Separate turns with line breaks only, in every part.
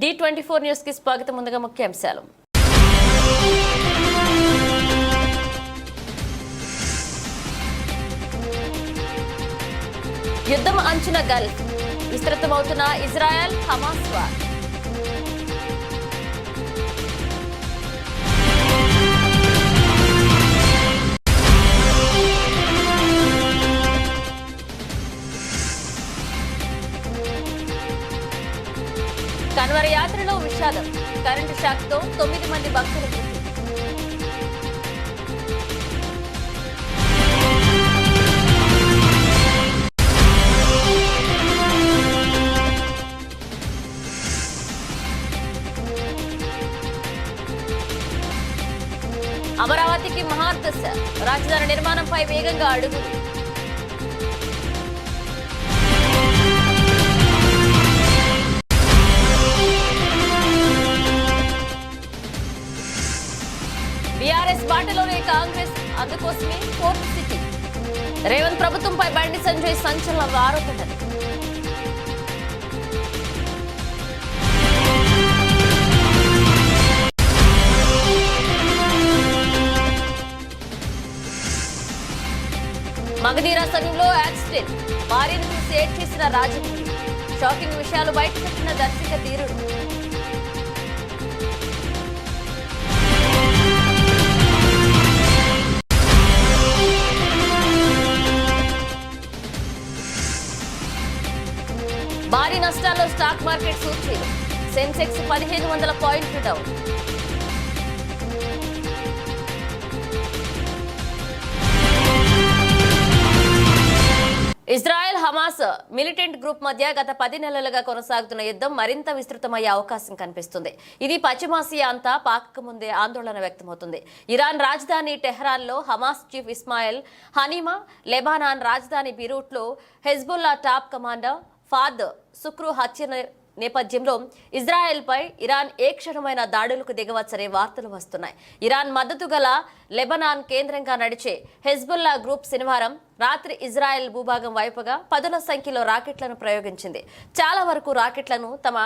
D24 news కి స్వాగతం. ముందుగా ముఖ్యాంశాలు. యుద్ధం అంచున గల్ఫ్, విస్తృతమవుతున్న ఇజ్రాయెల్ హమాస్ వార్. కన్వర్ యాత్రలో విషాదం, కరెంటు షాక్తో 9 మంది భక్తుల మృతి. అమరావతికి మహాదశ, రాజధాని నిర్మాణంపై వేగంగా అడుగులు. బీఆర్ఎస్ బాటలోనే కాంగ్రెస్, అందుకోసమే ఫోర్త్ సిటీ. రేవంత్ ప్రభుత్వంపై బండి సంజయ్ సంచలన ఆరోపణలు. మగధీర సమయంలో యాక్సిడెంట్, భార్యను చూసి ఏడ్ చేసిన రాజమౌళి. షాకింగ్ విషయాలు బయటపెట్టిన దర్శక ధీరుడు. భారీ నష్టాల్లో స్టాక్ మార్కెట్ సూచీలు. సెన్సెక్స్ 1500 పాయింట్లు down. Israel Hamas militant group మధ్య గత 10 నెలలుగా కొనసాగుతున్న యుద్ధం మరింత విస్తృతమయ్యే అవకాశం కనిపిస్తుంది. ఇది పశ్చిమాసియా అంతా పాకక ముందే ఆందోళన వ్యక్తమవుతుంది. ఇరాన్ రాజధాని టెహ్రాన్లో హమాస్ చీఫ్ ఇస్మాయిల్ హనీమా, లెబానాన్ రాజధాని బీరూట్లో హెజ్బుల్లా టాప్ కమాండర్ ఫాద్ సుక్రు హత్య నేపథ్యంలో ఇజ్రాయెల్పై ఇరాన్ ఏ క్షణమైన దాడులకు దిగవచ్చనే వార్తలు వస్తున్నాయి. ఇరాన్ మద్దతు గల లెబనాన్ కేంద్రంగా నడిచే హెజ్బుల్లా గ్రూప్ శనివారం రాత్రి ఇజ్రాయెల్ భూభాగం వైపుగా పదుల సంఖ్యలో రాకెట్లను ప్రయోగించింది. చాలా వరకు రాకెట్లను తమ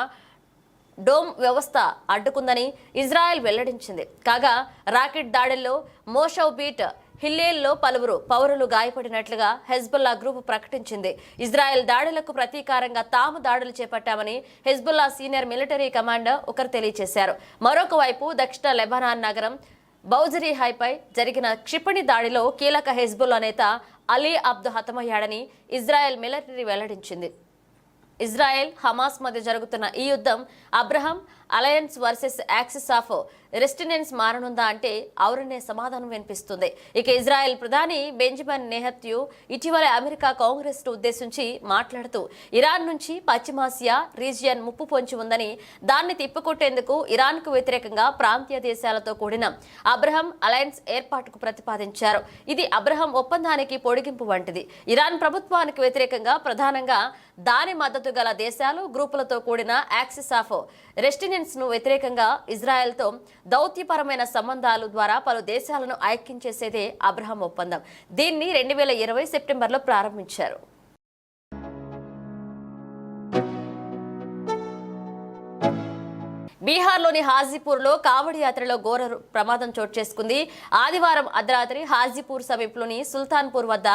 డోమ్ వ్యవస్థ అడ్డుకుందని ఇజ్రాయెల్ వెల్లడించింది. కాగా రాకెట్ దాడుల్లో మోషౌబీట్ హిల్లేల్లో పలువురు పౌరులు గాయపడినట్లుగా హెజ్బుల్లా గ్రూప్ ప్రకటించింది. ఇజ్రాయెల్ దాడులకు ప్రతీకారంగా తాము దాడులు చేపట్టామని హెజ్బుల్లా సీనియర్ మిలిటరీ కమాండర్ ఒకరు తెలియజేశారు. మరొక వైపు దక్షిణ లెబనాన్ నగరం బౌజరీహైపై జరిగిన క్షిపణి దాడిలో కీలక హెజ్బుల్లా నేత అలీ అబ్దు హతమయ్యాడని ఇజ్రాయెల్ మిలిటరీ వెల్లడించింది. ఇజ్రాయెల్ హమాస్ మధ్య జరుగుతున్న ఈ యుద్ధం Abraham alliance versus axis of resistance మారనుందా అంటే అవురనే సమాధానం వినిపిస్తుంది. ఇక ఇజ్రాయెల్ ప్రధాని బెంజమిన్ నెతన్యాహు ఇటీవల అమెరికా కాంగ్రెస్ ను ఉద్దేశించి మాట్లాడుతూ ఇరాన్ నుంచి పశ్చిమాసియా రీజియన్ ముప్పు పొంచి ఉందని, దాన్ని తిప్పికొట్టేందుకు ఇరాన్ కు వ్యతిరేకంగా ప్రాంతీయ దేశాలతో కూడిన అబ్రహం అలయన్స్ ఏర్పాటుకు ప్రతిపాదించారు. ఇది అబ్రహం ఒప్పందానికి పొడిగింపు వంటిది. ఇరాన్ ప్రభుత్వానికి వ్యతిరేకంగా ప్రధానంగా దాని మద్దతు గల దేశాలు గ్రూపులతో కూడిన యాక్సిస్ ఆఫ్ రెసిస్టెన్స్ ను వ్యతిరేకంగా ఇజ్రాయెల్తో దౌత్యపరమైన సంబంధాలు ద్వారా పలు దేశాలను ఐక్యం చేసేదే అబ్రహం ఒప్పందం. దీన్ని 2020 సెప్టెంబర్లో ప్రారంభించారు. బీహార్లోని హాజీపూర్లో కావడి యాత్రలో ఘోర ప్రమాదం చోటు చేసుకుంది. ఆదివారం అర్ధరాత్రి హాజీపూర్ సమీపంలోని సుల్తాన్పూర్ వద్ద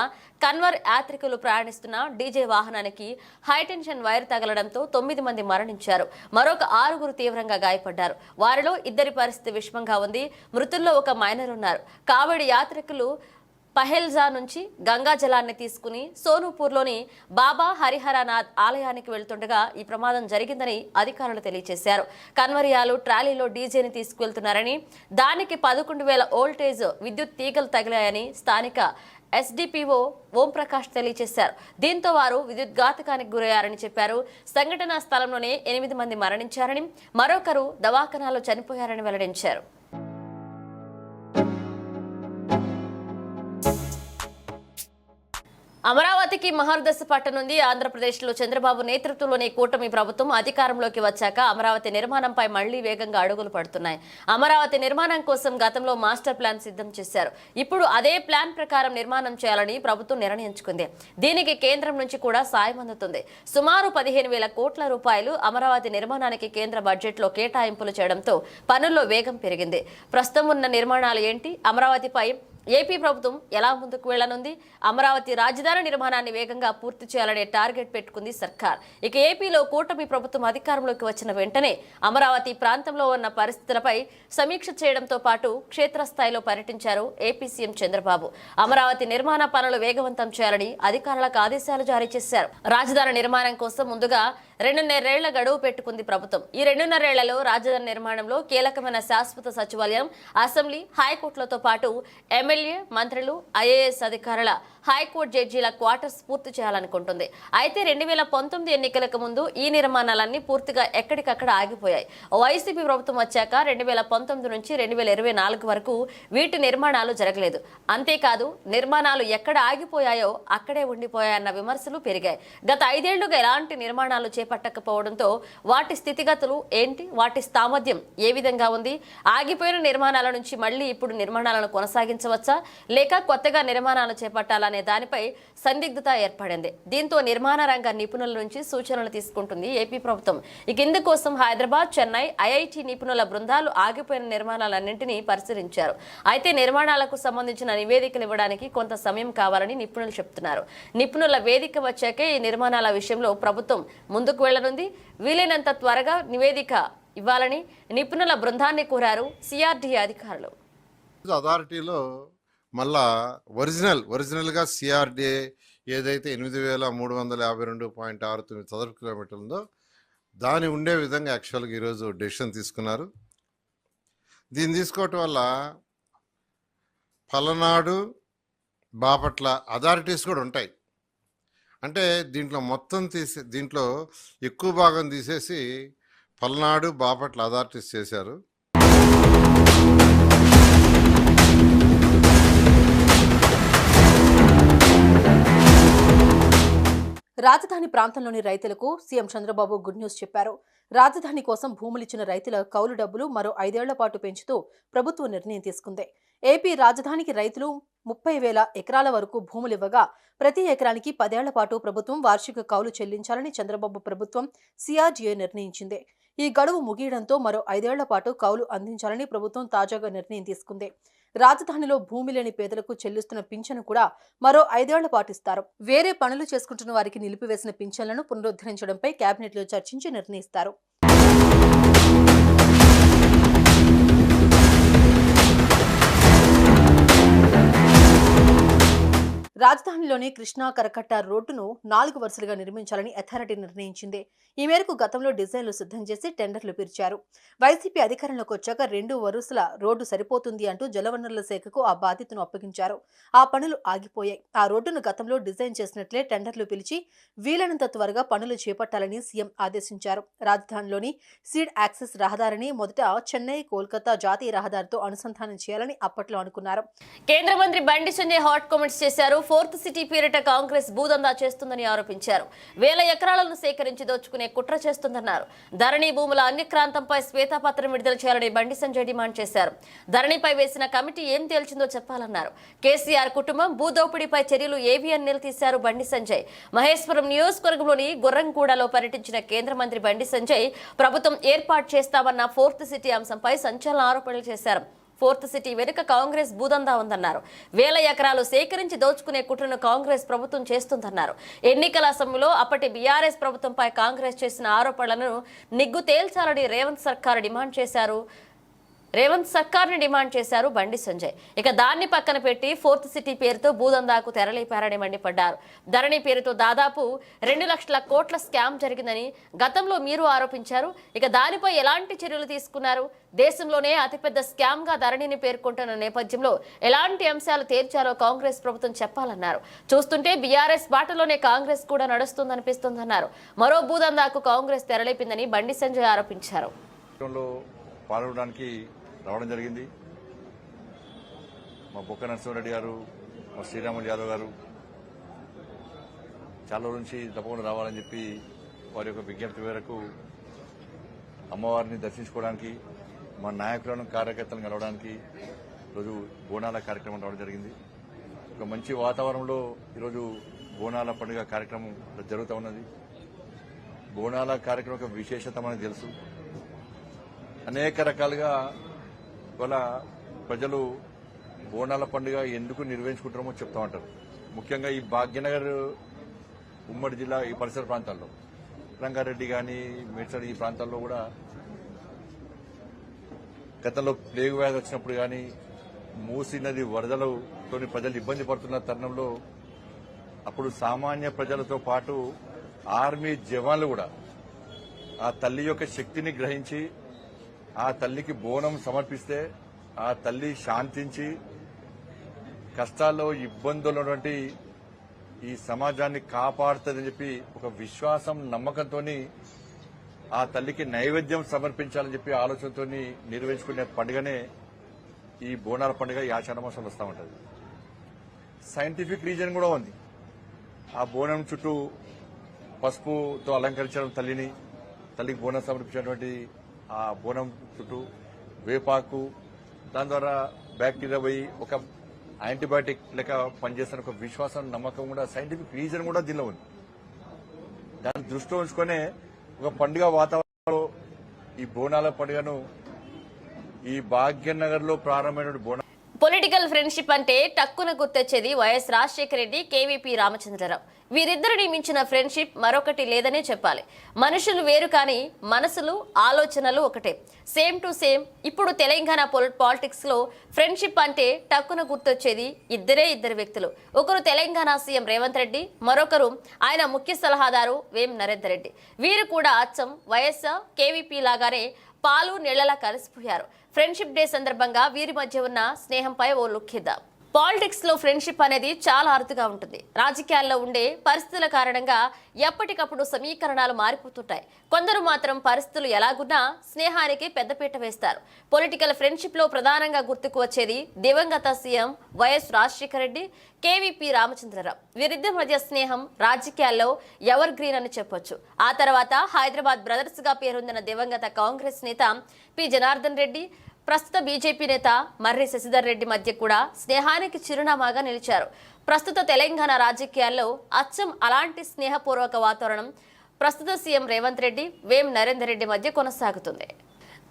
కన్వర్ యాత్రికులు ప్రయాణిస్తున్న డీజే వాహనానికి హైటెన్షన్ వైర్ తగలడంతో 9 మంది మరణించారు. మరొక 6గురు తీవ్రంగా గాయపడ్డారు. వారిలో 2 పరిస్థితి విషమంగా ఉంది. మృతుల్లో ఒక మైనర్ ఉన్నారు. కావడి యాత్రికులు పహెల్జా నుంచి గంగా జలాన్ని తీసుకుని సోనుపూర్లోని బాబా హరిహరనాథ్ ఆలయానికి వెళ్తుండగా ఈ ప్రమాదం జరిగిందని అధికారులు తెలియజేశారు. కన్వరియాలు ట్రాలీలో డీజేని తీసుకువెళ్తున్నారని, దానికి 11,000 వోల్టేజ్ విద్యుత్ తీగలు తగిలాయని స్థానిక ఎస్డిపిఓ ఓంప్రకాష్ తెలియజేశారు. దీంతో వారు విద్యుద్ఘాతకానికి గురయ్యారని చెప్పారు. సంఘటనా స్థలంలోనే 8 మంది మరణించారని, మరొకరు దవాఖానాలో చనిపోయారని వెల్లడించారు. అమరావతికి మహర్దశ పట్టనుంది. ఆంధ్రప్రదేశ్లో చంద్రబాబు నేతృత్వంలోని కూటమి ప్రభుత్వం అధికారంలోకి వచ్చాక అమరావతి నిర్మాణంపై మళ్లీ వేగంగా అడుగులు పడుతున్నాయి. అమరావతి నిర్మాణం కోసం గతంలో మాస్టర్ ప్లాన్ సిద్ధం చేశారు. ఇప్పుడు అదే ప్లాన్ ప్రకారం నిర్మాణం చేయాలని ప్రభుత్వం నిర్ణయించుకుంది. దీనికి కేంద్రం నుంచి కూడా సాయం అందుతుంది. సుమారు 15,000 కోట్ల రూపాయలు అమరావతి నిర్మాణానికి కేంద్ర బడ్జెట్లో కేటాయింపులు చేయడంతో పనుల్లో వేగం పెరిగింది. ప్రస్తుతం ఉన్న నిర్మాణాలు ఏంటి? అమరావతిపై ఏపీ ప్రభుత్వం ఎలా ముందుకు వెళ్లనుంది? అమరావతి రాజధాని నిర్మాణాన్ని వేగంగా పూర్తి చేయాలనే టార్గెట్ పెట్టుకుంది సర్కార్. ఇక ఏపీలో కూటమి ప్రభుత్వం అధికారంలోకి వచ్చిన వెంటనే అమరావతి ప్రాంతంలో ఉన్న పరిస్థితులపై సమీక్ష చేయడంతో పాటు క్షేత్రస్థాయిలో పర్యటించారు ఏపీ సీఎం చంద్రబాబు. అమరావతి నిర్మాణ పనులు వేగవంతం చేయాలని అధికారులకు ఆదేశాలు జారీ చేశారు. రాజధాని నిర్మాణం కోసం ముందుగా 2.5 గడువు పెట్టుకుంది ప్రభుత్వం. ఈ 2.5 రాజధాని నిర్మాణంలో కీలకమైన శాశ్వత సచివాలయం, అసెంబ్లీ, హైకోర్టులతో పాటు ఎమ్మెల్యే, మంత్రులు, ఐఏఎస్ అధికారుల, హైకోర్టు జడ్జీల క్వార్టర్స్ పూర్తి చేయాలనుకుంటుంది. అయితే 2019 ఎన్నికలకు ముందు ఈ నిర్మాణాలన్నీ పూర్తిగా ఎక్కడికక్కడ ఆగిపోయాయి. వైసీపీ ప్రభుత్వం వచ్చాక 2019 నుంచి 2024 వరకు వీటి నిర్మాణాలు జరగలేదు. అంతేకాదు నిర్మాణాలు ఎక్కడ ఆగిపోయాయో అక్కడే ఉండిపోయాయన్న విమర్శలు పెరిగాయి. గత 5 ఏళ్లుగా ఎలాంటి నిర్మాణాలు చేపట్టకపోవడంతో వాటి స్థితిగతులు ఏంటి? వాటి సామర్థ్యం ఏ విధంగా ఉంది? ఆగిపోయిన నిర్మాణాల నుంచి మళ్లీ ఇప్పుడు నిర్మాణాలను కొనసాగించవచ్చా, లేక కొత్తగా నిర్మాణాలు చేపట్టాలనే దానిపై సందిగ్ధత ఏర్పడింది. దీంతో నిర్మాణ రంగ నిపుణుల నుంచి సూచనలు తీసుకుంటుంది ఏపీ ప్రభుత్వం. ఇక ఇందుకోసం హైదరాబాద్, చెన్నై, ఐఐటి నిపుణుల బృందాలు ఆగిపోయిన నిర్మాణాలన్నింటినీ పరిశీలించారు. అయితే నిర్మాణాలకు సంబంధించిన నివేదికలు ఇవ్వడానికి కొంత సమయం కావాలని నిపుణులు చెబుతున్నారు. నిపుణుల వేదిక వచ్చాకే ఈ నిర్మాణాల విషయంలో ప్రభుత్వం ముందుకు వెళ్లనుంది. వీలైనంత త్వరగా నివేదిక ఇవ్వాలని నిపుణుల బృందాన్ని కోరారు సిఆర్డీఏ అధికారులు.
అథారిటీలో మళ్ళా ఒరిజినల్గా సిఆర్డీఏ ఏదైతే 8,352.69 చదరపు కిలోమీటర్లు ఉందో దాని ఉండే విధంగా యాక్చువల్గా ఈరోజు డెసిషన్ తీసుకున్నారు. దీన్ని తీసుకోవటం వల్ల పలనాడు, బాపట్ల అథారిటీస్ కూడా ఉంటాయి. అంటే దీంట్లో ఎక్కువ భాగం తీసేసి పల్నాడు, బాపట్ల అథారిటీస్ చేశారు.
రాజధాని ప్రాంతంలోని రైతులకు సీఎం చంద్రబాబు గుడ్ న్యూస్ చెప్పారు. రాజధాని కోసం భూములిచ్చిన రైతుల కౌలు డబ్బులు మరో 5 ఏళ్ల పాటు పెంచుతూ ప్రభుత్వం నిర్ణయం తీసుకుంది. ఏపీ రాజధానికి రైతులు 30,000 ఎకరాల వరకు భూములివ్వగా ప్రతి ఎకరానికి 10 ఏళ్ల పాటు ప్రభుత్వం వార్షిక కౌలు చెల్లించాలని చంద్రబాబు ప్రభుత్వం సిఆర్డీఏ నిర్ణయించింది. ఈ గడువు ముగియడంతో మరో 5 ఏళ్ల పాటు కౌలు అందించాలని ప్రభుత్వం తాజాగా నిర్ణయం తీసుకుంది. రాజధానిలో భూమి లేని పేదలకు చెల్లిస్తున్న పింఛను కూడా మరో 5 ఏళ్ల పాటు ఇస్తారు. వేరే పనులు చేసుకుంటున్న వారికి నిలిపివేసిన పింఛన్లను పునరుద్ధరించడంపై కేబినెట్లో చర్చించి నిర్ణయిస్తారు. రాజధానిలోని కృష్ణా కరకట్ట రోడ్డును 4 వరుసలుగా నిర్మించాలని అథారిటీ నిర్ణయించింది. ఈ మేరకు గతంలో డిజైన్లు సిద్ధం చేసి టెండర్లు పిలిచారు. వైసీపీ అధికారంలోకి వచ్చాక 2 వరుసల రోడ్డు సరిపోతుంది అంటూ జలవనరుల శాఖకు ఆ బాధ్యతను అప్పగించారు. ఆ పనులు ఆగిపోయాయి. ఆ రోడ్డును గతంలో డిజైన్ చేసినట్లే టెండర్లు పిలిచి వీలైనంత త్వరగా పనులు చేపట్టాలని సీఎం ఆదేశించారు. రాజధానిలోని సీడ్ యాక్సెస్ రహదారిని మొదట చెన్నై, కోల్కతా జాతీయ రహదారితో అనుసంధానం చేయాలని అప్పట్లో అనుకున్నారు.
కేంద్ర మంత్రి బండి సంజయ్ హాట్ కామెంట్స్ చేశారు. 4th సిటీ పేరిట కాంగ్రెస్ భూదందా చేస్తుందని ఆరోపించారు. 1000 ఎకరాలను సేకరించి దోచుకునే కుట్ర చేస్తుందన్నారు. ధరణి భూముల అన్యక్రాంతంపై శ్వేతపత్రం విడుదల చేయాలని బండి సంజయ్ డిమాండ్ చేశారు. ధరణిపై వేసిన కమిటీ ఏం తేల్చిందో చెప్పాలన్నారు. కేసీఆర్ కుటుంబం భూదోపిడీపై చర్యలు ఏవి అని నిలదీశారు బండి సంజయ్. మహేశ్వరం నియోజకవర్గంలోని గుర్రంగూడలో పర్యటించిన కేంద్ర మంత్రి బండి సంజయ్ ప్రభుత్వం ఏర్పాటు చేస్తామన్న 4th సిటీ అంశంపై సంచలన ఆరోపణలు చేశారు. 4th సిటీ వెనుక కాంగ్రెస్ భూదందా ఉందన్నారు. 1000 ఎకరాలు సేకరించి దోచుకునే కుట్రను కాంగ్రెస్ ప్రభుత్వం చేస్తుందన్నారు. ఎన్నికల సమయంలో అప్పటి బీఆర్ఎస్ ప్రభుత్వంపై కాంగ్రెస్ చేసిన ఆరోపణలను నిగ్గు తేల్చాలని రేవంత్ సర్కార్ని డిమాండ్ చేశారు బండి సంజయ్. ఇక దాన్ని పక్కన పెట్టి 4th సిటీ పేరుతో భూదందాకు తెరలేపారని మండిపడ్డారు. ధరణి పేరుతో దాదాపు 2 లక్షల కోట్ల స్కామ్ జరిగిందని గతంలో మీరు ఆరోపించారు. ఇక దానిపై ఎలాంటి చర్యలు తీసుకున్నారు? దేశంలోనే అతిపెద్ద స్కామ్ గా ధరణిని పేర్కొంటున్న నేపథ్యంలో ఎలాంటి అంశాలు తేల్చాలో కాంగ్రెస్ ప్రభుత్వం చెప్పాలన్నారు. చూస్తుంటే బీఆర్ఎస్ బాటలోనే కాంగ్రెస్ కూడా నడుస్తుందనిపిస్తుందన్నారు. మరో భూదందాకు కాంగ్రెస్ తెరలేపిందని బండి సంజయ్ ఆరోపించారు.
రావడం జరిగింది. మా బొక్క నరసింహారెడ్డి గారు, మా శ్రీరాములు యాదవ్ గారు, చాలా రోజుల నుంచి తప్పకుండా రావాలని చెప్పి వారి యొక్క విజ్ఞప్తి మేరకు అమ్మవారిని దర్శించుకోవడానికి మా నాయకులను కార్యకర్తలను కలవడానికి ఈరోజు బోనాల కార్యక్రమం రావడం జరిగింది. ఒక మంచి వాతావరణంలో ఈరోజు బోనాల పండుగ కార్యక్రమం జరుగుతూ ఉన్నది. బోనాల కార్యక్రమం యొక్క విశేషత మనకు తెలుసు. అనేక రకాలుగా ఇవాళ ప్రజలు బోనాల పండుగ ఎందుకు నిర్వహించుకుంటారో చెప్తా ఉంటారు. ముఖ్యంగా ఈ భాగ్యనగర్ ఉమ్మడి జిల్లా ఈ పరిసర ప్రాంతాల్లో రంగారెడ్డి కానీ మేడ్చల్ ఈ ప్రాంతాల్లో కూడా గతంలో ప్లేగు వ్యాధి వచ్చినప్పుడు కానీ మూసీ నది వరదలతో ప్రజలు ఇబ్బంది పడుతున్న తరుణంలో అప్పుడు సామాన్య ప్రజలతో పాటు ఆర్మీ జవాన్లు కూడా ఆ తల్లి యొక్క శక్తిని గ్రహించి ఆ తల్లికి బోనం సమర్పిస్తే ఆ తల్లి శాంతించి కష్టాల్లో ఇబ్బందులు ఉన్నటువంటి ఈ సమాజాన్ని కాపాడుతుందని చెప్పి ఒక విశ్వాసం నమ్మకంతో ఆ తల్లికి నైవేద్యం సమర్పించాలని చెప్పి ఆలోచనతో నిర్వహించుకునే పండుగనే ఈ బోనాల పండుగ ఈ ఆషాఢ మాసంలో వస్తూ ఉంటుంది. సైంటిఫిక్ రీజన్ కూడా ఉంది. ఆ బోనం చుట్టూ పసుపుతో అలంకరించడం తల్లికి బోనం సమర్పించినటువంటి ఆ బోనం చుట్టూ వేపాకు దాని ద్వారా బ్యాక్టీరియా పోయి ఒక యాంటీబయాటిక్ లెక్క పనిచేస్తున్న ఒక విశ్వాసం నమ్మకం కూడా సైంటిఫిక్ రీజన్ కూడా దీనిలో ఉంది. దాన్ని దృష్టిలో ఉంచుకునే ఒక పండుగ వాతావరణంలో ఈ బోనాల పండుగను ఈ భాగ్యనగర్ లో ప్రారంభమైన బోనాల
పొలిటికల్ ఫ్రెండ్షిప్ అంటే టక్కున గుర్తొచ్చేది వైఎస్ రాజశేఖర రెడ్డి, కేవీపీ రామచంద్రరావు. వీరిద్దరిని మించిన ఫ్రెండ్షిప్ మరొకటి లేదనే చెప్పాలి. మనుషులు వేరు కానీ మనసులు, ఆలోచనలు ఒకటే. Same to same. ఇప్పుడు తెలంగాణ పాలిటిక్స్ లో ఫ్రెండ్షిప్ అంటే టక్కున గుర్తొచ్చేది ఇద్దరు వ్యక్తులు. ఒకరు తెలంగాణ సీఎం రేవంత్ రెడ్డి, మరొకరు ఆయన ముఖ్య సలహాదారు వేం నరేందర్ రెడ్డి. వీరు కూడా అచ్చం వైఎస్ కేవీపీ లాగానే పాలు నీళ్లలా కలిసిపోయారు. ఫ్రెండ్షిప్ డే సందర్భంగా వీరి మధ్య ఉన్న స్నేహంపై ఓ లుక్ ఇద్దాం. పాలిటిక్స్ లో ఫ్రెండ్షిప్ అనేది చాలా అరుదుగా ఉంటుంది. రాజకీయాల్లో ఉండే పరిస్థితుల కారణంగా ఎప్పటికప్పుడు సమీకరణాలు మారిపోతుంటాయి. కొందరు మాత్రం పరిస్థితులు ఎలాగున్నా స్నేహానికి పెద్దపీట వేస్తారు. పొలిటికల్ ఫ్రెండ్షిప్ లో ప్రధానంగా గుర్తుకు వచ్చేది దివంగత సీఎం వైఎస్ రాజశేఖర రెడ్డి, కేవీపీ రామచంద్రరావు. వీరిద్దరి మధ్య స్నేహం రాజకీయాల్లో ఎవర్ గ్రీన్ అని చెప్పొచ్చు. ఆ తర్వాత హైదరాబాద్ బ్రదర్స్ గా పేరొందిన దివంగత కాంగ్రెస్ నేత పి జనార్దన్ రెడ్డి, ప్రస్తుత బీజేపీ నేత మర్రి శశిధర్ రెడ్డి మధ్య కూడా స్నేహానికి చిరునామాగా నిలిచారు. ప్రస్తుత తెలంగాణ రాజకీయాల్లో అచ్చం అలాంటి స్నేహపూర్వక వాతావరణం ప్రస్తుత సీఎం రేవంత్ రెడ్డి, వేం నరేందర్ రెడ్డి మధ్య కొనసాగుతుంది.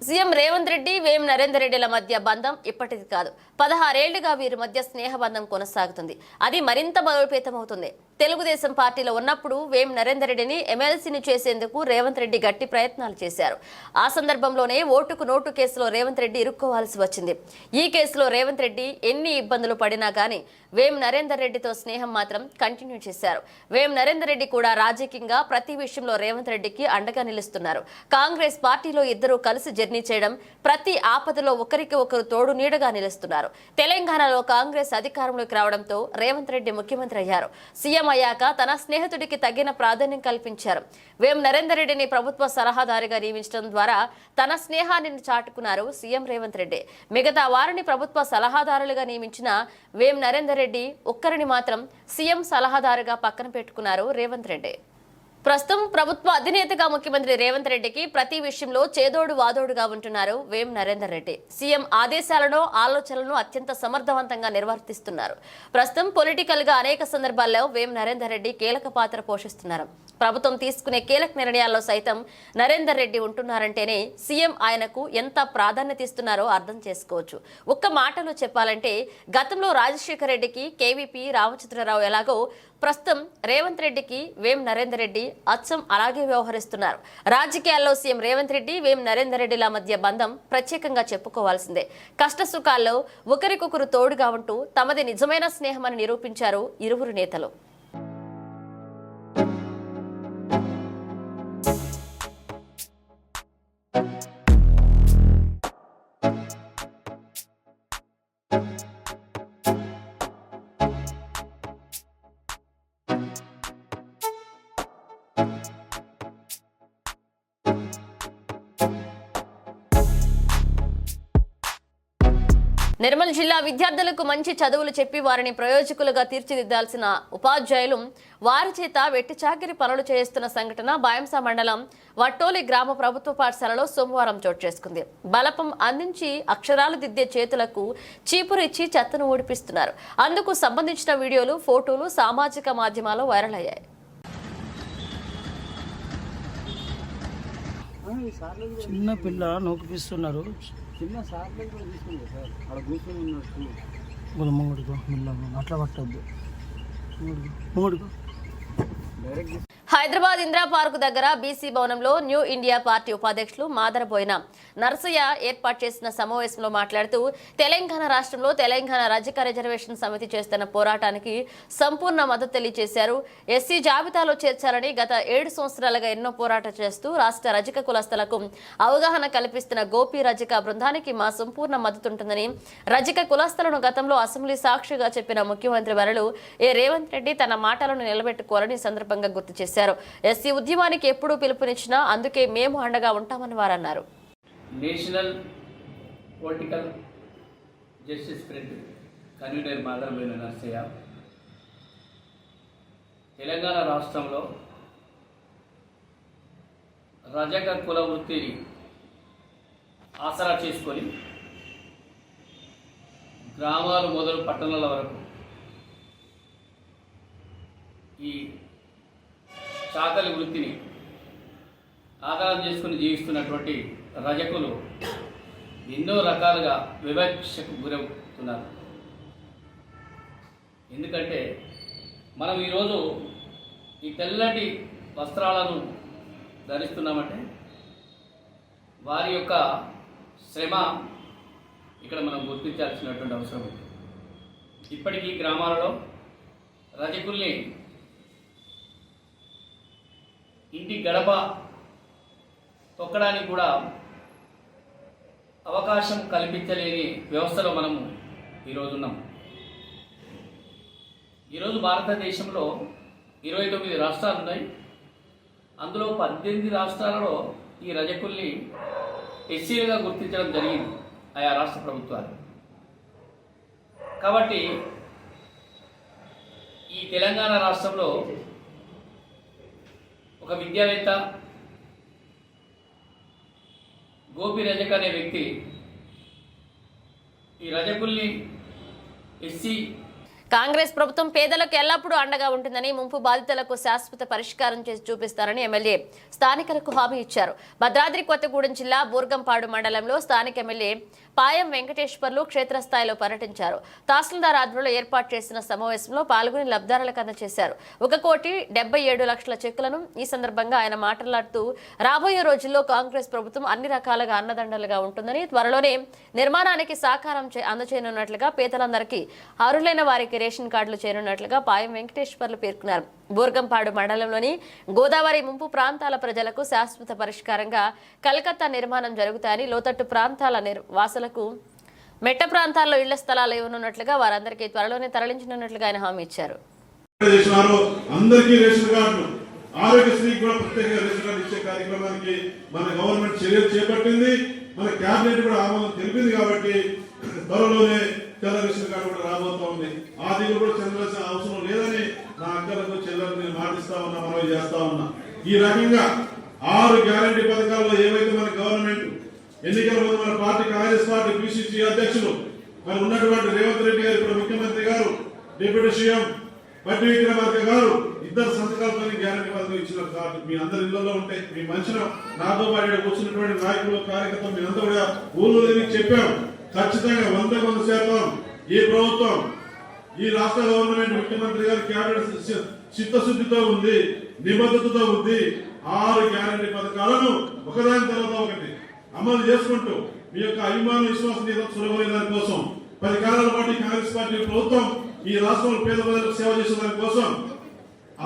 సీఎం రేవంత్ రెడ్డి, వేం నరేందర్ రెడ్డిల మధ్య బంధం ఇప్పటిది కాదు. 16 ఏళ్లుగా వీరి మధ్య స్నేహ బంధం కొనసాగుతుంది. అది మరింత బలోపేతమవుతుంది. తెలుగుదేశం పార్టీలో ఉన్నప్పుడు వేం నరేందర్ రెడ్డిని ఎమ్మెల్సీని చేసేందుకు రేవంత్ రెడ్డి గట్టి ప్రయత్నాలు చేశారు. ఆ సందర్భంలోనే ఓటుకు నోటు కేసులో రేవంత్ రెడ్డి ఇరుక్కోవాల్సి వచ్చింది. ఈ కేసులో రేవంత్ రెడ్డి ఎన్ని ఇబ్బందులు పడినా గానీ వేం నరేందర్ రెడ్డితో స్నేహం మాత్రం కంటిన్యూ చేశారు. వేం నరేందర్ రెడ్డి కూడా రాజకీయంగా ప్రతి విషయంలో రేవంత్ రెడ్డికి అండగా నిలుస్తున్నారు. కాంగ్రెస్ పార్టీలో ఇద్దరు కలిసి జర్నీ చేయడం, ప్రతి ఆపదలో ఒకరికి ఒకరు తోడు నీడగా నిలుస్తున్నారు. తెలంగాణలో కాంగ్రెస్ అధికారంలోకి రావడంతో రేవంత్ రెడ్డి ముఖ్యమంత్రి అయ్యారు. సీఎం అయ్యాక తన స్నేహితుడికి తగిన ప్రాధాన్యం కల్పించారు. వేం నరేందర్ రెడ్డిని ప్రభుత్వ సలహాదారుగా నియమించడం ద్వారా తన స్నేహాన్ని చాటుకున్నారు సీఎం రేవంత్ రెడ్డి. మిగతా వారిని ప్రభుత్వ సలహాదారులుగా నియమించిన వేం నరేందర్ రెడ్డి ఒక్కరిని మాత్రం సీఎం సలహాదారుగా పక్కన పెట్టుకున్నారు రేవంత్ రెడ్డి. ప్రస్తుతం ప్రభుత్వ అధినేతగా ముఖ్యమంత్రి రేవంత్ రెడ్డికి ప్రతి విషయంలో చేదోడు వాదోడుగా ఉంటున్నారు వేం నరేందర్ రెడ్డి. సీఎం ఆదేశాలను, ఆలోచనలను అత్యంత సమర్థవంతంగా నిర్వర్తిస్తున్నారు. ప్రస్తుతం పొలిటికల్ గా అనేక సందర్భాల్లో వేం నరేందర్ రెడ్డి కీలక పాత్ర పోషిస్తున్నారు. ప్రభుత్వం తీసుకునే కీలక నిర్ణయాల్లో సైతం నరేందర్ రెడ్డి ఉంటున్నారంటేనే సీఎం ఆయనకు ఎంత ప్రాధాన్యత ఇస్తున్నారో అర్థం చేసుకోవచ్చు. ఒక్క మాటలో చెప్పాలంటే గతంలో రాజశేఖర రెడ్డికి కేవీపీ రామచంద్రరావు ఎలాగో ప్రస్తుతం రేవంత్ రెడ్డికి వేం నరేందర్ రెడ్డి అచ్చం అలాగే వ్యవహరిస్తున్నారు. రాజకీయాల్లో సీఎం రేవంత్ రెడ్డి, వేం నరేందర్ రెడ్డిల మధ్య బంధం ప్రత్యేకంగా చెప్పుకోవాల్సిందే. కష్ట సుఖాల్లో ఒకరికొకరు తోడుగా ఉంటూ తమది నిజమైన స్నేహమని నిరూపించారు ఇరువురు నేతలు. నిర్మల్ జిల్లా విద్యార్థులకు మంచి చదువులు చెప్పి వారిని ప్రయోజకులుగా తీర్చిదిద్దాల్సిన ఉపాధ్యాయులు వారి చేత వెట్టి చాకిరి పనులు చేస్తున్న సంఘటన బాయంస మండలం వట్టోలి గ్రామ ప్రభుత్వ పాఠశాలలో సోమవారం చోటు చేసుకుంది. బలపం అందించి అక్షరాలు దిద్దే చేతులకు చీపురిచ్చి చెత్తను ఊడిపిస్తున్నారు. అందుకు సంబంధించిన వీడియోలు, ఫోటోలు సామాజిక మాధ్యమాల్లో వైరల్ అయ్యాయి.
చిన్న పిల్ల నొక్కిపిస్తున్నారు. ముంగుడుకో అట్లా పట్టద్దు.
హైదరాబాద్ ఇందిరా పార్క్ దగ్గర బీసీ భవనంలో న్యూ ఇండియా పార్టీ ఉపాధ్యక్షులు మాదరబోయిన నరసయ్య ఏర్పాటు చేసిన సమావేశంలో మాట్లాడుతూ తెలంగాణ రాష్ట్రంలో తెలంగాణ రజక రిజర్వేషన్ సమితి చేస్తున్న పోరాటానికి సంపూర్ణ మద్దతు తెలియజేశారు. ఎస్సీ జాబితాలో చేర్చాలని గత 7 సంవత్సరాలుగా ఎన్నో పోరాటం చేస్తూ రాష్ట్ర రజక కులస్తులకు అవగాహన కల్పిస్తున్న గోపి రజక బృందానికి మా సంపూర్ణ మద్దతు ఉంటుందని రజక కులస్తులను గతంలో అసెంబ్లీ సాక్షిగా చెప్పిన ముఖ్యమంత్రి వర్యులు రేవంత్ రెడ్డి తన మాటలను నిలబెట్టుకోవాలని సందర్భంగా గుర్తు చేశారు. ఎస్సీ ఉద్యమానికి ఎప్పుడూ పిలుపునిచ్చినా అందుకే మేము అండగా ఉంటామని వారన్నారు.
National political justice front convener Madaraboina Narasaiah Telangana రాష్ట్రంలో రజక కుల వృత్తిని ఆసరా చేసుకొని గ్రామాలు మొదలు పట్టణాల వరకు ఈ చాకలి వృత్తిని ఆధారం చేసుకుని జీవిస్తున్నటువంటి రజకులు ఎన్నో రకాలుగా వివక్షకు గురవుతున్నారు. ఎందుకంటే మనం ఈరోజు ఈ తెల్లటి వస్త్రాలను ధరిస్తున్నామంటే వారి యొక్క శ్రమ ఇక్కడ మనం గుర్తించాల్సినటువంటి అవసరం ఉంది. ఇప్పటికీ గ్రామాలలో రజకుల్ని ఇంటి గడప తొక్కడానికి కూడా అవకాశం కల్పించలేని వ్యవస్థలో మనము ఈరోజు ఉన్నాం. ఈరోజు భారతదేశంలో 29 రాష్ట్రాలు ఉన్నాయి. అందులో 18 రాష్ట్రాలలో ఈ రజకుల్ని ఎస్సీలుగా గుర్తించడం జరిగింది ఆయా రాష్ట్ర ప్రభుత్వాలు. కాబట్టి ఈ తెలంగాణ రాష్ట్రంలో ఒక విద్యావేత్త గోపి రజక అనే వ్యక్తి ఈ రజకుల్ని ఎస్సీ
కాంగ్రెస్ ప్రభుత్వం పేదలకు ఎల్లప్పుడూ అండగా ఉంటుందని, ముంపు బాధితులకు శాశ్వత పరిష్కారం చేసి చూపిస్తారని ఎమ్మెల్యే స్థానికులకు హామీ ఇచ్చారు. భద్రాద్రి కొత్తగూడెం జిల్లా బూర్గంపాడు మండలంలో స్థానిక ఎమ్మెల్యే పాయం వెంకటేశ్వర్లు క్షేత్రస్థాయిలో పర్యటించారు. తహసీల్దార్ ఆధ్వర్యంలో ఏర్పాటు చేసిన సమావేశంలో పాల్గొని లబ్ధారులకు అందజేశారు. 1,77,00,000 చెక్కులను. ఈ సందర్భంగా ఆయన మాట్లాడుతూ రాబోయే రోజుల్లో కాంగ్రెస్ ప్రభుత్వం అన్ని రకాలుగా అన్నదండలుగా ఉంటుందని, త్వరలోనే నిర్మాణానికి సహకారం అందజేయనున్నట్లుగా, పేదలందరికీ అర్హులైన వారికి రేషన్ కార్డులు చేరున్నట్లుగా పాయం వెంకటేశ్వర్లు పేర్కొన్నారు. బూర్గంపాడు మండలంలోని గోదావరి ముంపు ప్రాంతాల ప్రజలకు శాశ్వత పరిష్కారంగా కలకత్తా నిర్మాణం జరుగుతాయని, లోతట్టు ప్రాంతాల వాసులకు మెట్ట ప్రాంతాల్లో ఇళ్ల స్థలాలు ఇవ్వనున్నట్లుగా, వారందరికీ త్వరలోనే తరలించనున్నట్లుగా ఆయన హామీ ఇచ్చారు.
ఆరోగ్యశ్రీ కూడా ప్రత్యేక రేషన్ కార్డు ఇచ్చే కార్యక్రమానికి మన గవర్నమెంట్ చర్యలు చేపట్టింది. మన క్యాబినెట్ కూడా ఆమోదం తెలిపింది. కాబట్టి త్వరలోనే తెల్ల రేషన్ కార్డు కూడా రాబోతా ఉంది. ఆ దిగులు కూడా చెందాల్సిన అవసరం లేదని నా అక్కలకు చెల్లెలకు నేను మాటిస్తా ఉన్నా, మనవి చేస్తా ఉన్నా. ఈ రకంగా 6 గ్యారంటీ పథకాల్లో ఏవైతే మన గవర్నమెంట్ ఎన్నికల ముందు మన పార్టీ కాంగ్రెస్ పార్టీ పిసిసి అధ్యక్షులు మరి ఉన్నటువంటి రేవంత్ రెడ్డి గారు, ఇప్పుడు ముఖ్యమంత్రి గారు, డిప్యూటీ సీఎం బట్టి విక్రమార్క గారు ఇద్దరు సంతకాలతో గ్యారంటీ పథకం ఇచ్చిన కార్డు మీ అందరి ఇళ్లలో ఉంటాయి. మీ మనిషిన నాతో పాటు కూర్చున్నటువంటి నాయకులు, కార్యకర్తలు మీరంతా కూడా ఊళ్ళో చెప్పాం. ఖచ్చితంగా 100% ఈ ప్రభుత్వం, ఈ రాష్ట్ర గవర్నమెంట్, ముఖ్యమంత్రి గారు క్యాబినెట్ చిత్తశుద్ధితో ఉంది, నిబద్ధతతో ఉంది. 6 గ్యారంటీ పథకాలను ఒకదాని తర్వాత ఒకటి అమలు చేసుకుంటూ మీ యొక్క అభిమాన విశ్వాసం సులభమైన దాని కోసం 10 కాలాల పాటు కాంగ్రెస్ పార్టీ ప్రభుత్వం ఈ రాష్ట్రంలో పేద ప్రజలకు సేవ చేసే దాని కోసం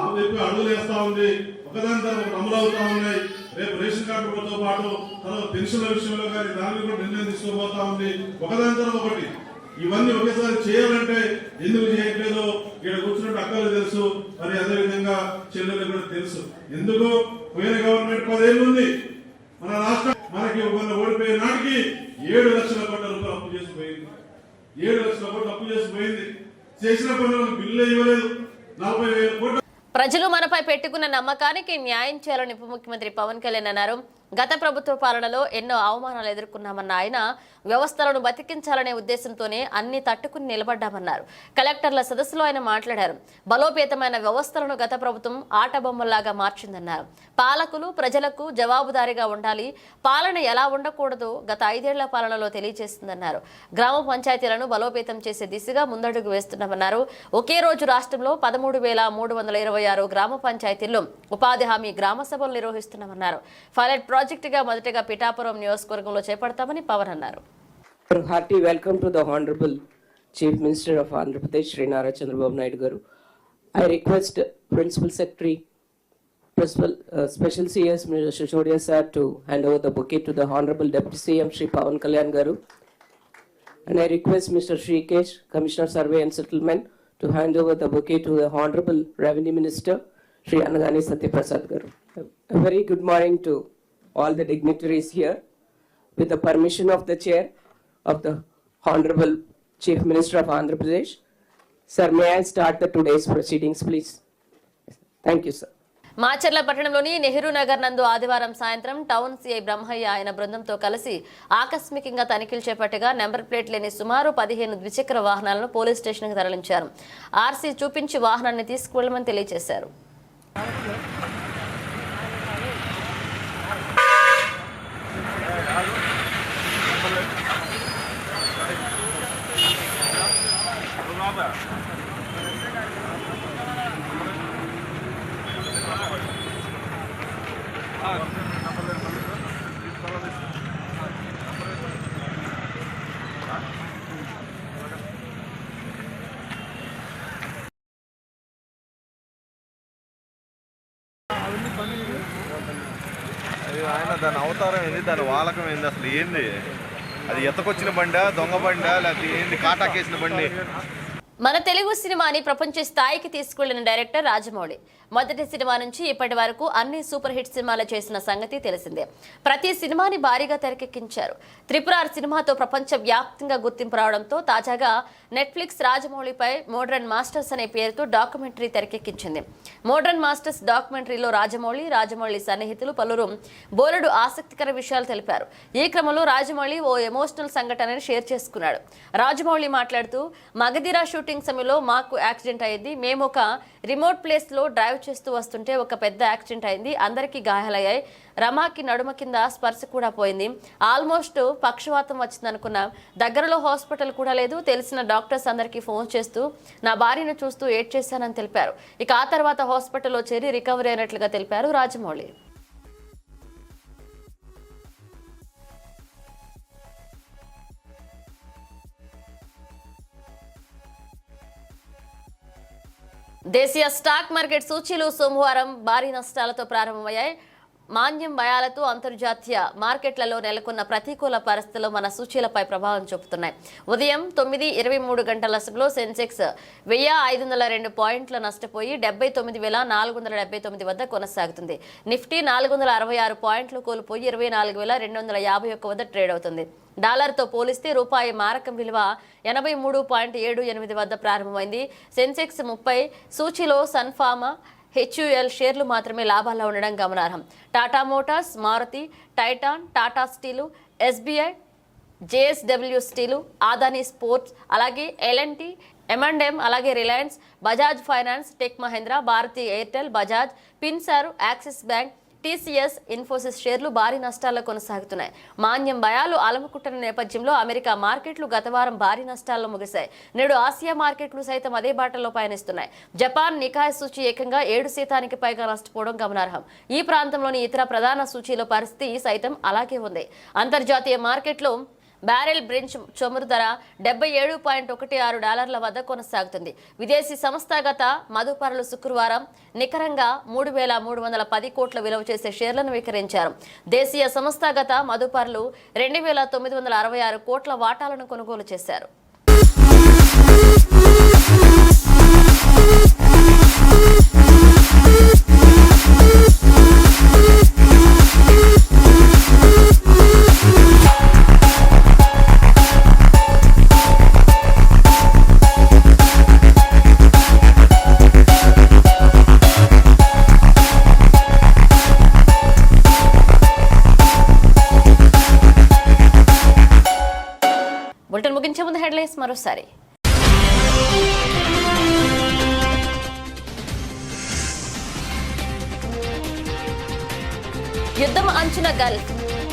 ఆ వైపు అడుగులు వేస్తా ఉంది. ఒకదాని తర్వాత అమలు అవుతా ఉన్నాయి. రేపు రేషన్ కార్డులతో పాటు తర్వాత పెన్షన్ల విషయంలో కానీ దాని కూడా నిర్ణయం తీసుకోబోతా ఉంది. ఒకదాని తర్వాత ఒకటి ఇవన్నీ ఒకేసారి చేయాలంటే ఎందుకు చేయట్లేదో ఇక్కడ కూర్చున్నట్టు అక్కలు తెలుసు, మరి అదేవిధంగా చెల్లెలు కూడా తెలుసు. ఎందుకు పోయిన గవర్నమెంట్ 10 ఏళ్ళు ఉంది. మన రాష్ట్రం మనకి ఓడిపోయే నాటికి 7 లక్షల కోట్ల రూపాయలు అప్పు చేసిపోయింది. 7 లక్షల కోట్లు అప్పు చేసి పోయింది. చేసిన పనులకు బిల్లు ఇవ్వలేదు. 40,000 కోట్లు.
ప్రజలు మనపై పెట్టుకున్న నమ్మకానికి న్యాయం చేయాలని ఉప ముఖ్యమంత్రి పవన్ కళ్యాణ్ అన్నారు. గత ప్రభుత్వ పాలనలో ఎన్నో అవమానాలు ఎదుర్కొన్నామన్న ఆయన వ్యవస్థలను బతికించాలనే ఉద్దేశంతోనే అన్ని తట్టుకుని నిలబడ్డామన్నారు. కలెక్టర్ల సదస్సులో ఆయన మాట్లాడారు. బలోపేతమైన వ్యవస్థలను గత ప్రభుత్వం ఆటబొమ్మల్లాగా మార్చిందన్నారు. పాలకులు ప్రజలకు జవాబుదారీగా ఉండాలి, పాలన ఎలా ఉండకూడదో గత 5 ఏళ్ల పాలనలో తెలియజేస్తుందన్నారు. గ్రామ పంచాయతీలను బలోపేతం చేసే దిశగా ముందడుగు వేస్తున్నామన్నారు. ఒకే రోజు రాష్ట్రంలో 13,326 గ్రామ పంచాయతీల్లో ఉపాధి హామీ గ్రామ సభలు నిర్వహిస్తున్నామన్నారు. పైలట్ ప్రాజెక్టుగా మొదటగా పిఠాపురం నియోజకవర్గంలో చేపడతామని పవన్ అన్నారు.
Hearty welcome to the Honorable Chief Minister of Andhra Pradesh, Shri Nara Chandrababu Naidu Garu. I request Principal Secretary, Special CS Mr. Shishodia sir to hand over the bouquet to the Honorable Deputy CM Shri Pawan Kalyan Garu. And I request Mr. Shrikesh, Commissioner Survey and Settlement, to hand over the bouquet to the Honorable Revenue Minister Shri Anagani Satyaprasad Garu. A very good morning to all the dignitaries here. With the permission of the Chair of the Honorable Chief Minister of Andhra Pradesh, sir, may I start the today's proceedings, please? Thank you, sir.
Macherla పట్టణంలోని నెహ్రూ నగర్ నందు ఆదివారం సాయంత్రం town CI Brahmaiah ఆయన బృందంతో కలిసి ఆకస్మికంగా తనిఖీలు చేపట్టగా number plate లేని సుమారు 15 ద్విచక్ర వాహనాలను పోలీస్ స్టేషన్కు తరలించారు. ఆర్సీ చూపించి వాహనాన్ని తీసుకువెళ్లమని తెలియజేశారు.
ఆయన దాని అవతారం ఏంది, దాని వాలకం ఏంది, అసలు ఏంది అది? ఎత్తకొచ్చిన బండా, దొంగ బండా, లేకపోతే ఏంది కాటాకేసిన బండి?
మన తెలుగు సినిమాని ప్రపంచ స్థాయికి తీసుకెళ్లిన డైరెక్టర్ రాజమౌళి. మొదటి సినిమా నుంచి ఇప్పటి వరకు అన్ని సూపర్ హిట్ సినిమాలు చేసిన సంగతి తెలిసిందే. ప్రతి సినిమాని భారీగా తెరకెక్కించారు. త్రిపుర సినిమాతో ప్రపంచ వ్యాప్తంగా గుర్తింపు రావడంతో తాజాగా నెట్ఫ్లిక్స్ రాజమౌళిపై మోడ్రన్ మాస్టర్స్ అనే పేరుతో డాక్యుమెంటరీ తెరకెక్కించింది. మోడ్రన్ మాస్టర్స్ డాక్యుమెంటరీలో రాజమౌళి సన్నిహితులు పలువురు బోలెడు ఆసక్తికర విషయాలు తెలిపారు. ఈ క్రమంలో రాజమౌళి ఓ ఎమోషనల్ సంఘటనని షేర్ చేసుకున్నాడు. రాజమౌళి మాట్లాడుతూ, మగధీర షూటింగ్ సమయంలో మాకు యాక్సిడెంట్ అయ్యింది. మేము ఒక రిమోట్ ప్లేస్ లో డ్రైవ్ చేస్తూ వస్తుంటే ఒక పెద్ద యాక్సిడెంట్ అయింది. అందరికీ గాయాలయ్యాయి. రమాకి నడుమ కింద స్పర్శ కూడా పోయింది. ఆల్మోస్ట్ పక్షవాతం వచ్చిందనుకున్నాం. దగ్గరలో హాస్పిటల్ కూడా లేదు. తెలిసిన డాక్టర్స్ అందరికీ ఫోన్ చేస్తూ నా భార్యను చూస్తూ ఏడ్చేశానని తెలిపారు. ఇక ఆ తర్వాత హాస్పిటల్లో చేరి రికవరీ అయినట్లుగా తెలిపారు రాజమౌళి. దేశీయ స్టాక్ మార్కెట్ సూచీలు సోమవారం భారీ నష్టాలతో ప్రారంభమయ్యాయి. మాంద్యం భయాలతో అంతర్జాతీయ మార్కెట్లలో నెలకొన్న ప్రతికూల పరిస్థితులు మన సూచీలపై ప్రభావం చూపుతున్నాయి. ఉదయం 9:23 గంటల సమయంలో సెన్సెక్స్ 1502 పాయింట్ల నష్టపోయి 79,479 వద్ద కొనసాగుతుంది. నిఫ్టీ 466 పాయింట్లు కోల్పోయి 24,251 వద్ద ట్రేడ్ అవుతుంది. డాలర్తో పోలిస్తే రూపాయి మారకం విలువ 83.78 వద్ద ప్రారంభమైంది. సెన్సెక్స్ 30 సూచీలో సన్ఫార్మా, హెచ్యుఎల్ షేర్లు మాత్రమే లాభాల్లో ఉండడం గమనార్హం. Tata Motors, Maruti, Titan, Tata Steel, SBI, JSW Steel, Adani ports, అలాగే ఎల్ఎన్టీ, M&M, అలాగే Reliance, Bajaj Finance, Tech Mahindra, Bharti Airtel, Bajaj, పిన్సార్, యాక్సిస్ బ్యాంక్, టీసీఎస్, ఇన్ఫోసిస్ షేర్లు భారీ నష్టాల్లో కొనసాగుతున్నాయి. మాంద్యం భయాలు అలముకుంటున్న నేపథ్యంలో అమెరికా మార్కెట్లు గత వారం భారీ నష్టాల్లో ముగిశాయి. నేడు ఆసియా మార్కెట్లు సైతం అదే బాటలో పయనిస్తున్నాయి. జపాన్ నికాయ్ సూచీ ఏకంగా 7% పైగా నష్టపోవడం గమనార్హం. ఈ ప్రాంతంలోని ఇతర ప్రధాన సూచీల పరిస్థితి సైతం అలాగే ఉంది. అంతర్జాతీయ మార్కెట్లో బ్యారెల్ బ్రెంచ్ చమురు ధర $77.16 వద్ద కొనసాగుతుంది. విదేశీ సంస్థాగత మదుపరులు శుక్రవారం నికరంగా 3,310 కోట్ల విలువ చేసే షేర్లను విక్రయించారు. దేశీయ సంస్థాగత మదుపరులు 2,966 కోట్ల వాటాలను కొనుగోలు చేశారు. ముగించే ముందు హెడ్లైన్స్ మరోసారి. యుద్ధం అంచున గల్ఫ్,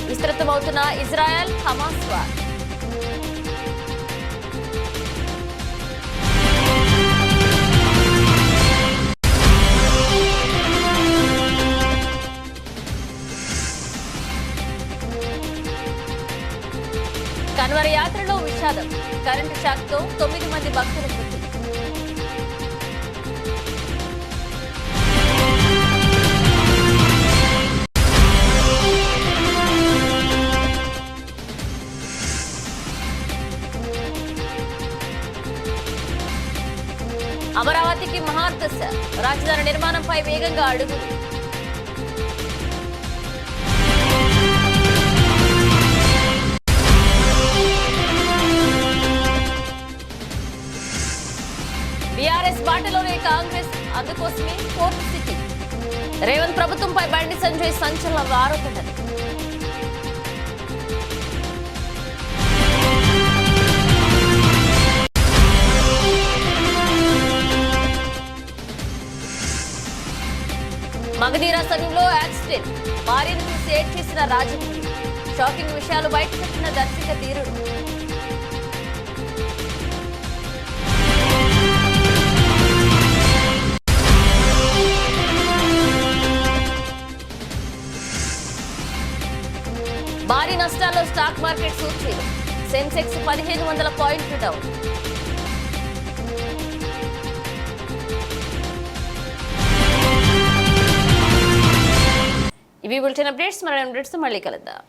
విస్తృతమవుతున్న ఇజ్రాయెల్ హమాస్ వార్. కన్వర యాత్రలో విషాదం, కరెంటు షాక్తో 9 మంది భక్తుల మృతి. అమరావతికి మహాదశ, రాజధాని నిర్మాణంపై వేగంగా అడుగులు. బీఆర్ఎస్ బాటలోనే కాంగ్రెస్, అందుకోసమే ఫోర్త్ సిటీ. రేవంత్ ప్రభుత్వంపై బండి సంజయ్ సంచలన ఆరోపణలు. మగధీర సమయంలో యాక్సిడెంట్, భార్యను చూసి ఏడ్ చేసిన రాజమౌళి. షాకింగ్ విషయాలు బయటపెట్టిన దర్శక ధీరుడు. భారీ నష్టాల్లో స్టాక్ మార్కెట్ సూచీలు. సెన్సెక్స్ 1500 పాయింట్లు డౌన్. ఇవి బులెటిన్ అప్డేట్స్. మరో అప్డేట్స్ మళ్ళీ కలుద్దాం.